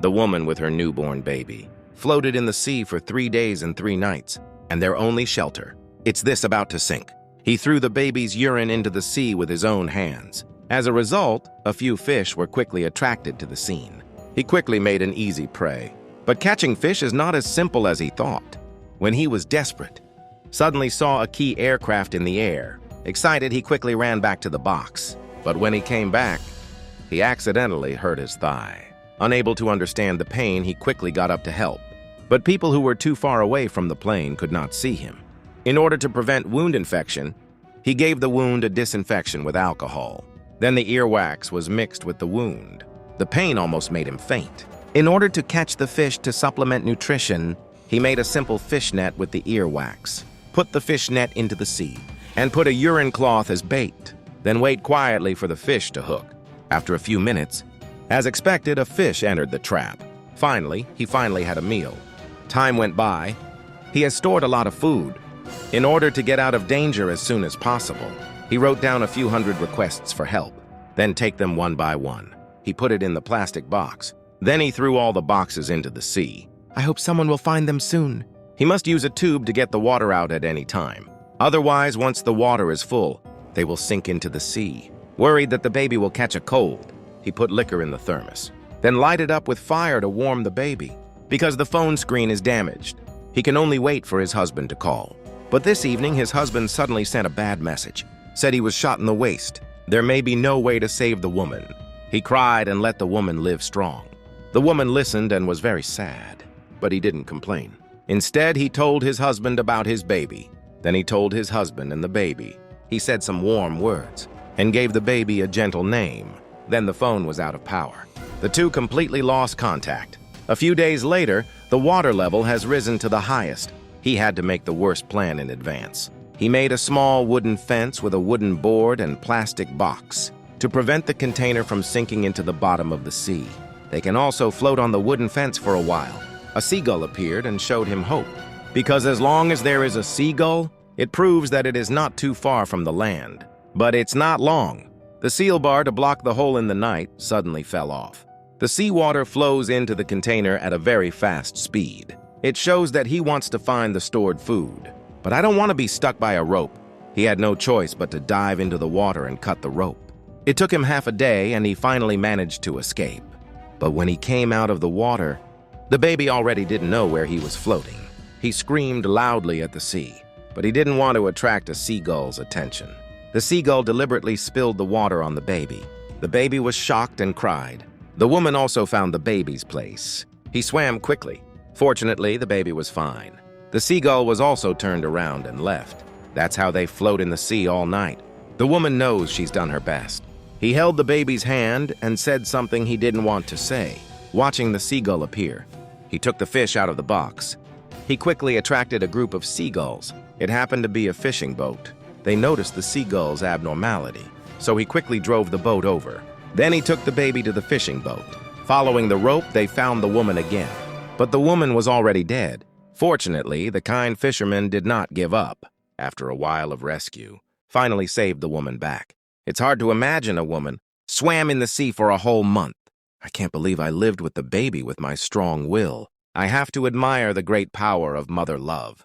The woman with her newborn baby floated in the sea for 3 days and 3 nights, and their only shelter. It's this about to sink. He threw the baby's urine into the sea with his own hands. As a result, a few fish were quickly attracted to the scene. He quickly made an easy prey. But catching fish is not as simple as he thought. When he was desperate, suddenly saw a key aircraft in the air. Excited, he quickly ran back to the box. But when he came back, he accidentally hurt his thigh. Unable to understand the pain, he quickly got up to help. But people who were too far away from the plane could not see him. In order to prevent wound infection, he gave the wound a disinfection with alcohol. Then the earwax was mixed with the wound. The pain almost made him faint. In order to catch the fish to supplement nutrition, he made a simple fish net with the earwax, put the fish net into the sea, and put a urine cloth as bait. Then wait quietly for the fish to hook. After a few minutes, as expected, a fish entered the trap. He finally had a meal. Time went by. He has stored a lot of food. In order to get out of danger as soon as possible, he wrote down a few hundred requests for help, then take them one by one. He put it in the plastic box. Then he threw all the boxes into the sea. I hope someone will find them soon. He must use a tube to get the water out at any time. Otherwise, once the water is full, they will sink into the sea. Worried that the baby will catch a cold, he put liquor in the thermos, then lighted up with fire to warm the baby. Because the phone screen is damaged, he can only wait for his husband to call. But this evening, his husband suddenly sent a bad message. Said he was shot in the waist. There may be no way to save the woman. He cried and let the woman live strong. The woman listened and was very sad, but he didn't complain. Instead, he told his husband about his baby. Then he told his husband and the baby. He said some warm words and gave the baby a gentle name. Then the phone was out of power. The two completely lost contact. A few days later, the water level has risen to the highest. He had to make the worst plan in advance. He made a small wooden fence with a wooden board and plastic box to prevent the container from sinking into the bottom of the sea. They can also float on the wooden fence for a while. A seagull appeared and showed him hope, because as long as there is a seagull, it proves that it is not too far from the land. But it's not long. The seal bar to block the hole in the night suddenly fell off. The seawater flows into the container at a very fast speed. It shows that he wants to find the stored food. But I don't want to be stuck by a rope. He had no choice but to dive into the water and cut the rope. It took him half a day and he finally managed to escape. But when he came out of the water, the baby already didn't know where he was floating. He screamed loudly at the sea, but he didn't want to attract a seagull's attention. The seagull deliberately spilled the water on the baby. The baby was shocked and cried. The woman also found the baby's place. He swam quickly. Fortunately, the baby was fine. The seagull was also turned around and left. That's how they float in the sea all night. The woman knows she's done her best. He held the baby's hand and said something he didn't want to say, watching the seagull appear. He took the fish out of the box. He quickly attracted a group of seagulls. It happened to be a fishing boat. They noticed the seagull's abnormality, so he quickly drove the boat over. Then he took the baby to the fishing boat. Following the rope, they found the woman again. But the woman was already dead. Fortunately, the kind fisherman did not give up. After a while of rescue, finally saved the woman back. It's hard to imagine a woman swam in the sea for a whole month. I can't believe I lived with the baby with my strong will. I have to admire the great power of mother love.